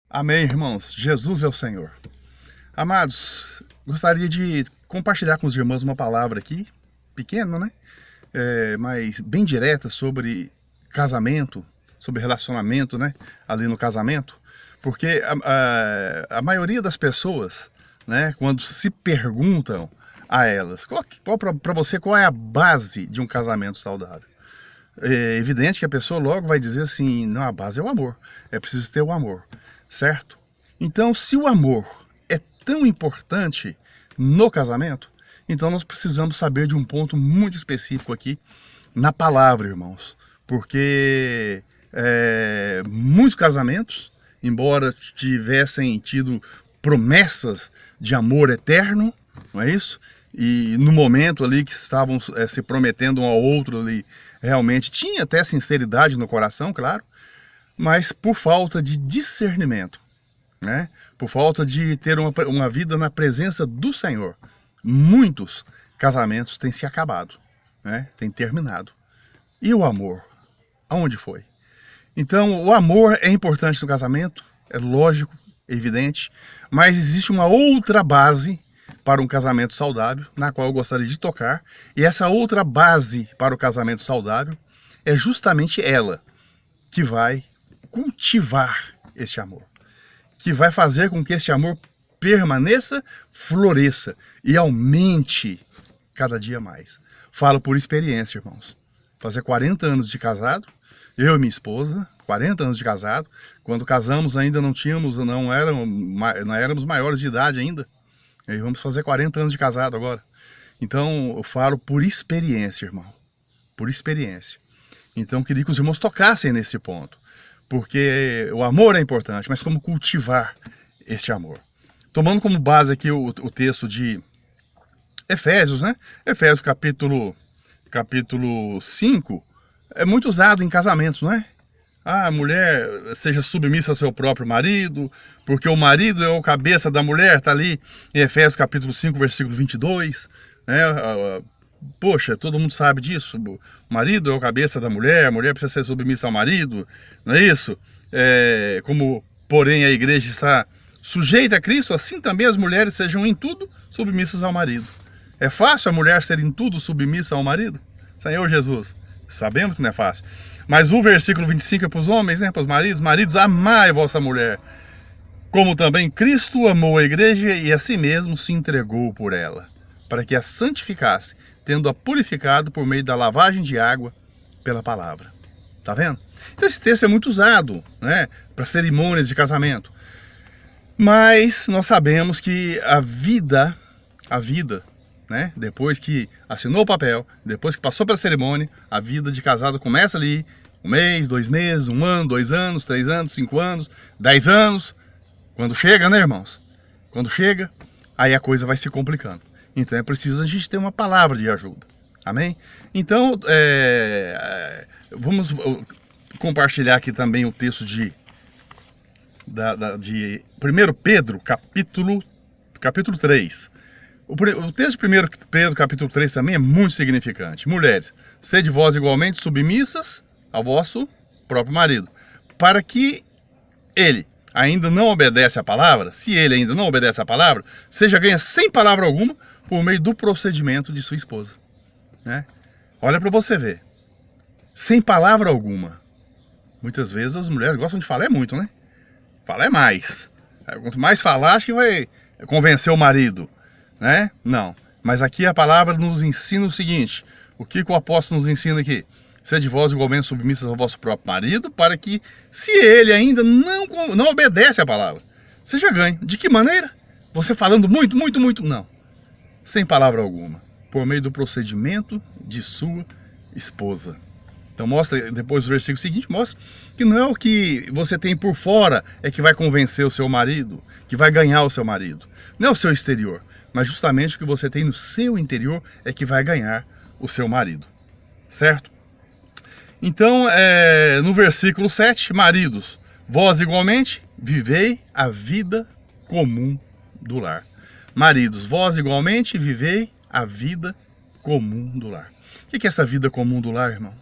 Amém, irmãos. Jesus é o Senhor. Amados, gostaria de compartilhar com os irmãos uma palavra aqui, pequena, né? Mas bem direta sobre casamento, sobre relacionamento, né? Ali no casamento. Porque a maioria das pessoas, né? Quando se perguntam a elas, para você, qual é a base de um casamento saudável? É evidente que a pessoa logo vai dizer assim, não, a base é o amor. É preciso ter o amor. Certo? Então, se o amor é tão importante no casamento, então nós precisamos saber de um ponto muito específico aqui na palavra, irmãos. Porque muitos casamentos, embora tivessem tido promessas de amor eterno, não é isso? E no momento ali que estavam se prometendo um ao outro ali, realmente tinha até sinceridade no coração, claro, mas por falta de discernimento, né? Por falta de ter uma vida na presença do Senhor, muitos casamentos têm se acabado, né? Têm terminado. E o amor? Aonde foi? Então, o amor é importante no casamento, é lógico, é evidente, mas existe uma outra base para um casamento saudável, na qual eu gostaria de tocar, e essa outra base para o casamento saudável é justamente ela que vai cultivar este amor, que vai fazer com que esse amor permaneça, floresça e aumente cada dia mais. Falo por experiência, irmãos. Fazer 40 anos de casado, eu e minha esposa, 40 anos de casado. Quando casamos ainda não éramos maiores de idade ainda. E vamos fazer 40 anos de casado agora. Então eu falo por experiência, irmão. Por experiência. Então queria que os irmãos tocassem nesse ponto. Porque o amor é importante, mas como cultivar este amor? Tomando como base aqui o texto de Efésios, né? Efésios capítulo 5, é muito usado em casamentos, não é? A mulher seja submissa ao seu próprio marido, porque o marido é o cabeça da mulher, está ali em Efésios capítulo 5, versículo 22, né? Poxa, todo mundo sabe disso, o marido é o cabeça da mulher, a mulher precisa ser submissa ao marido, não é isso? Como, porém, a igreja está sujeita a Cristo, assim também as mulheres sejam em tudo submissas ao marido. É fácil a mulher ser em tudo submissa ao marido? Senhor Jesus, sabemos que não é fácil. Mas o versículo 25 é para os homens, né, para os maridos. Maridos, amai a vossa mulher, como também Cristo amou a igreja e a si mesmo se entregou por ela, para que a santificasse, tendo-a purificado por meio da lavagem de água pela palavra. Tá vendo? Então esse texto é muito usado, né, para cerimônias de casamento. Mas nós sabemos que a vida, né, depois que assinou o papel, depois que passou pela cerimônia, a vida de casado começa ali, 1 mês, 2 meses, 1 ano, 2 anos, 3 anos, 5 anos, 10 anos. Quando chega, né, irmãos? Quando chega, aí a coisa vai se complicando. Então é preciso a gente ter uma palavra de ajuda. Amém? Então, vamos compartilhar aqui também o texto de 1 Pedro, capítulo 3. O texto de 1 Pedro, capítulo 3 também é muito significante. Mulheres, sede vós igualmente submissas ao vosso próprio marido, para que ele ainda não obedece à palavra, se ele ainda não obedece à palavra, seja ganha sem palavra alguma por meio do procedimento de sua esposa. Né? Olha para você ver. Sem palavra alguma. Muitas vezes as mulheres gostam de falar muito, né? Falar é mais. Quanto mais falar, acho que vai convencer o marido. Né? Não. Mas aqui a palavra nos ensina o seguinte. O que o apóstolo nos ensina aqui? Sede vós igualmente submissas ao vosso próprio marido, para que, se ele ainda não obedece à palavra, seja ganho. De que maneira? Você falando muito, muito, muito? Não. Sem palavra alguma. Por meio do procedimento de sua esposa. Então mostra, depois do versículo seguinte, mostra que não é o que você tem por fora é que vai convencer o seu marido, que vai ganhar o seu marido. Não é o seu exterior, mas justamente o que você tem no seu interior é que vai ganhar o seu marido. Certo? Então, no versículo 7, maridos, vós igualmente vivei a vida comum do lar. Maridos, vós igualmente vivei a vida comum do lar. O que é essa vida comum do lar, irmão?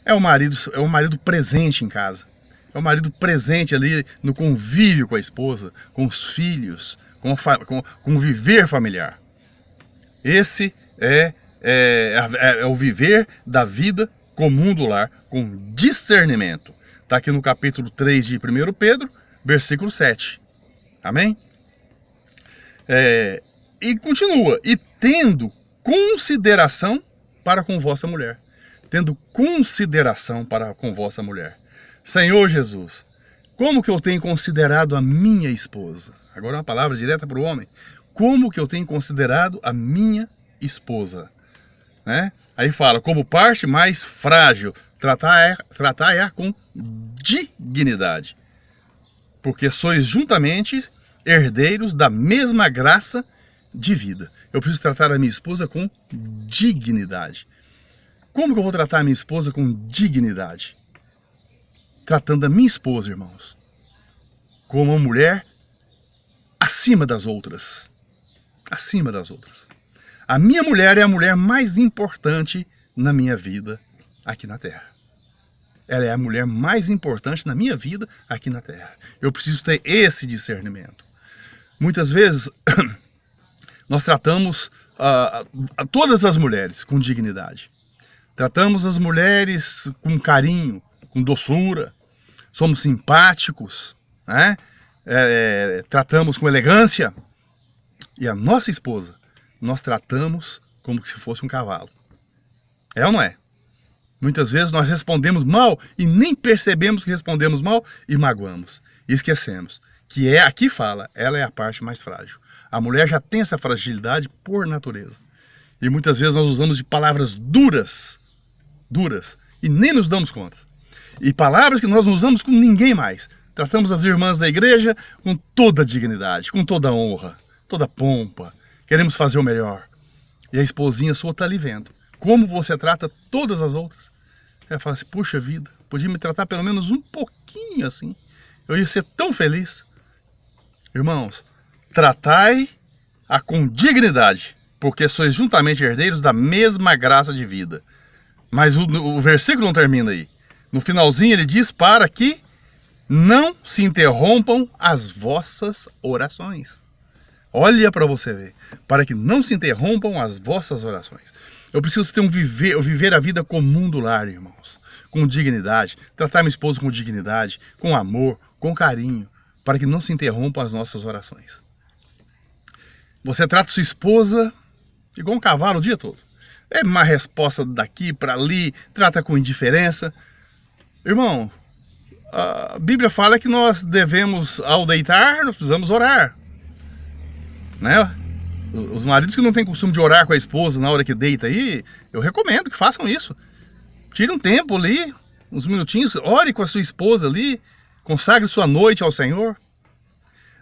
É o marido presente em casa. É o marido presente ali no convívio com a esposa, com os filhos, com o viver familiar. Esse é o viver da vida comum do lar, com discernimento. Está aqui no capítulo 3 de 1 Pedro, versículo 7. Amém? E continua, e tendo consideração para com vossa mulher. Tendo consideração para com vossa mulher. Senhor Jesus, como que eu tenho considerado a minha esposa? Agora uma palavra direta para o homem. Como que eu tenho considerado a minha esposa? Né? Aí fala, como parte mais frágil, tratai-a com dignidade. Porque sois juntamente herdeiros da mesma graça de vida. Eu preciso tratar a minha esposa com dignidade. Como que eu vou tratar a minha esposa com dignidade? Tratando a minha esposa, irmãos, como uma mulher acima das outras. Acima das outras. A minha mulher é a mulher mais importante na minha vida aqui na Terra. Ela é a mulher mais importante na minha vida aqui na Terra. Eu preciso ter esse discernimento. Muitas vezes, nós tratamos todas as mulheres com dignidade. Tratamos as mulheres com carinho, com doçura. Somos simpáticos, né? Tratamos com elegância. E a nossa esposa, nós tratamos como se fosse um cavalo. É ou não é? Muitas vezes nós respondemos mal e nem percebemos que respondemos mal e magoamos. E esquecemos que aqui fala, ela é a parte mais frágil. A mulher já tem essa fragilidade por natureza. E muitas vezes nós usamos de palavras duras, e nem nos damos conta. E palavras que nós não usamos com ninguém mais. Tratamos as irmãs da igreja com toda dignidade, com toda honra, toda pompa. Queremos fazer o melhor. E a esposinha sua está ali vendo. Como você trata todas as outras. Ela fala assim, puxa vida, podia me tratar pelo menos um pouquinho assim. Eu ia ser tão feliz. Irmãos, tratai-a com dignidade, porque sois juntamente herdeiros da mesma graça de vida. Mas o versículo não termina aí. No finalzinho ele diz para que não se interrompam as vossas orações. Olha para você ver. Para que não se interrompam as vossas orações. Eu preciso ter viver a vida comum do lar, irmãos. Com dignidade. Tratar minha esposa com dignidade, com amor, com carinho. Para que não se interrompam as nossas orações. Você trata sua esposa igual um cavalo o dia todo. É uma resposta daqui para ali, trata com indiferença. Irmão, a Bíblia fala que nós devemos, ao deitar, nós precisamos orar. Né? Os maridos que não têm costume de orar com a esposa na hora que deita aí, eu recomendo que façam isso. Tire um tempo ali, uns minutinhos, ore com a sua esposa ali, consagre sua noite ao Senhor.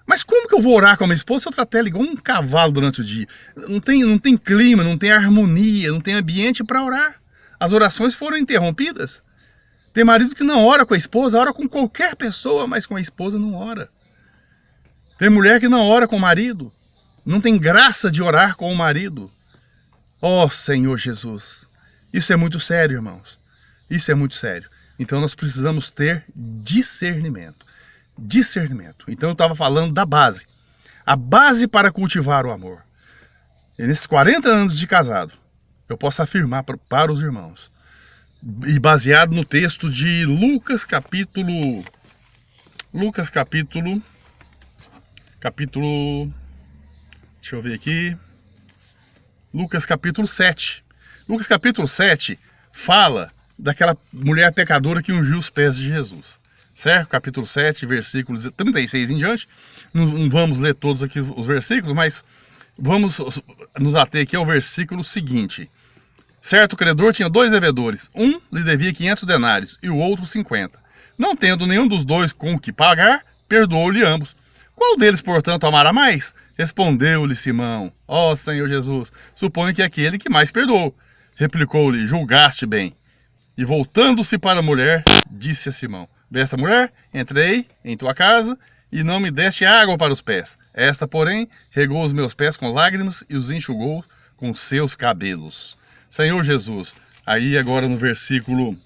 Mas como que eu vou orar com a minha esposa se eu tratar ela igual um cavalo durante o dia? Não tem clima, não tem harmonia, não tem ambiente para orar. As orações foram interrompidas. Tem marido que não ora com a esposa, ora com qualquer pessoa, mas com a esposa não ora. Tem mulher que não ora com o marido, não tem graça de orar com o marido. Ó Senhor Jesus, isso é muito sério, irmãos. Isso é muito sério. Então nós precisamos ter discernimento. Discernimento. Então eu estava falando da base. A base para cultivar o amor. E nesses 40 anos de casado, eu posso afirmar para os irmãos, e baseado no texto de Lucas capítulo, deixa eu ver aqui, Lucas capítulo 7. Lucas capítulo 7 fala daquela mulher pecadora que ungiu os pés de Jesus. Certo? Capítulo 7, versículos 36 em diante. Não vamos ler todos aqui os versículos, mas vamos nos ater aqui ao versículo seguinte. Certo credor tinha 2 devedores. Um lhe devia 500 denários e o outro 50. Não tendo nenhum dos dois com o que pagar, perdoou-lhe ambos. Qual deles, portanto, amará mais? Respondeu-lhe Simão. Ó Senhor Jesus, suponho que aquele que mais perdoou. Replicou-lhe, julgaste bem. E voltando-se para a mulher, disse a Simão, vê essa mulher? Entrei em tua casa e não me deste água para os pés. Esta, porém, regou os meus pés com lágrimas e os enxugou com seus cabelos. Senhor Jesus, aí agora no versículo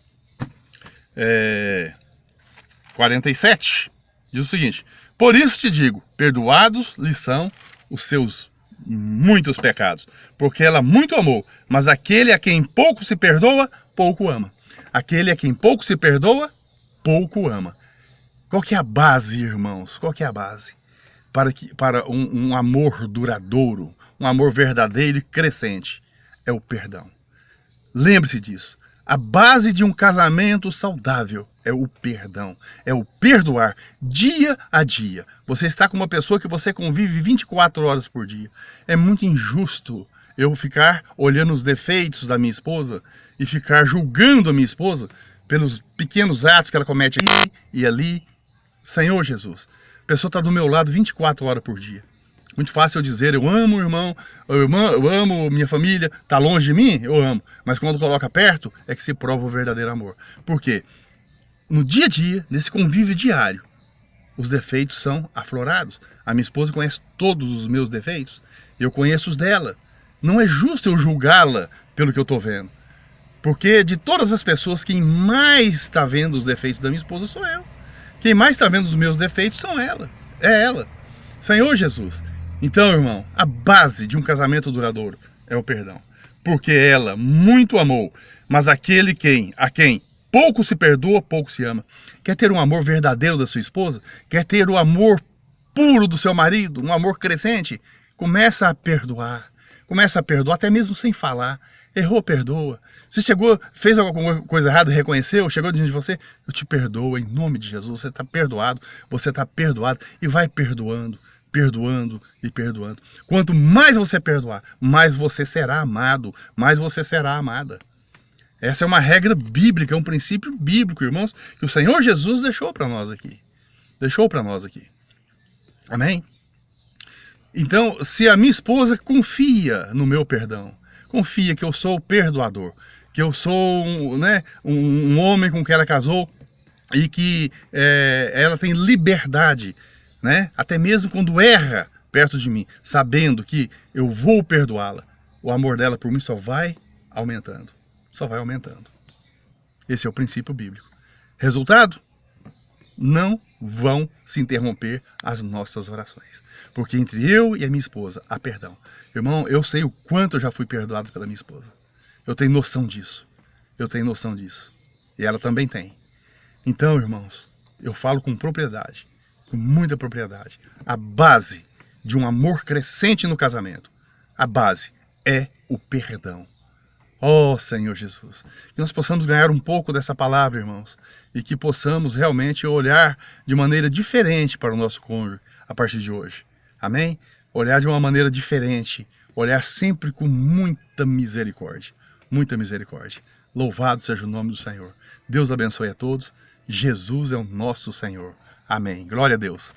47, diz o seguinte: por isso te digo, perdoados lhe são os seus muitos pecados, porque ela muito amou, mas aquele a quem pouco se perdoa, pouco ama. Aquele a quem pouco se perdoa, pouco ama. Qual que é a base, irmãos? Qual que é a base para um amor duradouro, um amor verdadeiro e crescente? É o perdão. Lembre-se disso. A base de um casamento saudável é o perdão, é o perdoar dia a dia. Você está com uma pessoa que você convive 24 horas por dia. É muito injusto eu ficar olhando os defeitos da minha esposa e ficar julgando a minha esposa pelos pequenos atos que ela comete aqui e ali. Senhor Jesus, a pessoa está do meu lado 24 horas por dia. Muito fácil eu dizer, eu amo o irmão, eu amo minha família, está longe de mim, eu amo. Mas quando coloca perto, é que se prova o verdadeiro amor. Por quê? No dia a dia, nesse convívio diário, os defeitos são aflorados. A minha esposa conhece todos os meus defeitos, eu conheço os dela. Não é justo eu julgá-la pelo que eu estou vendo. Porque de todas as pessoas, quem mais está vendo os defeitos da minha esposa sou eu. Quem mais está vendo os meus defeitos é ela. Senhor Jesus. Então, irmão, a base de um casamento duradouro é o perdão. Porque ela muito amou, mas aquele a quem pouco se perdoa, pouco se ama. Quer ter um amor verdadeiro da sua esposa? Quer ter o amor puro do seu marido? Um amor crescente? Começa a perdoar. Começa a perdoar até mesmo sem falar. Errou, perdoa. Se chegou, fez alguma coisa errada, reconheceu, chegou diante de você, eu te perdoo em nome de Jesus. Você está perdoado e vai perdoando. Perdoando e perdoando. Quanto mais você perdoar, mais você será amado, mais você será amada. Essa é uma regra bíblica, é um princípio bíblico, irmãos, que o Senhor Jesus deixou para nós aqui. Deixou para nós aqui. Amém? Então, se a minha esposa confia no meu perdão, confia que eu sou o perdoador, que eu sou um homem com quem ela casou e que ela tem liberdade, até mesmo quando erra perto de mim, sabendo que eu vou perdoá-la, o amor dela por mim só vai aumentando. Só vai aumentando. Esse é o princípio bíblico. Resultado? Não vão se interromper as nossas orações. Porque entre eu e a minha esposa há perdão. Irmão, eu sei o quanto eu já fui perdoado pela minha esposa. Eu tenho noção disso. Eu tenho noção disso. E ela também tem. Então, irmãos, eu falo com propriedade. Com muita propriedade. A base de um amor crescente no casamento, a base é o perdão. Oh, Senhor Jesus, que nós possamos ganhar um pouco dessa palavra, irmãos, e que possamos realmente olhar de maneira diferente para o nosso cônjuge a partir de hoje. Amém? Olhar de uma maneira diferente, olhar sempre com muita misericórdia. Muita misericórdia. Louvado seja o nome do Senhor. Deus abençoe a todos. Jesus é o nosso Senhor. Amém. Glória a Deus.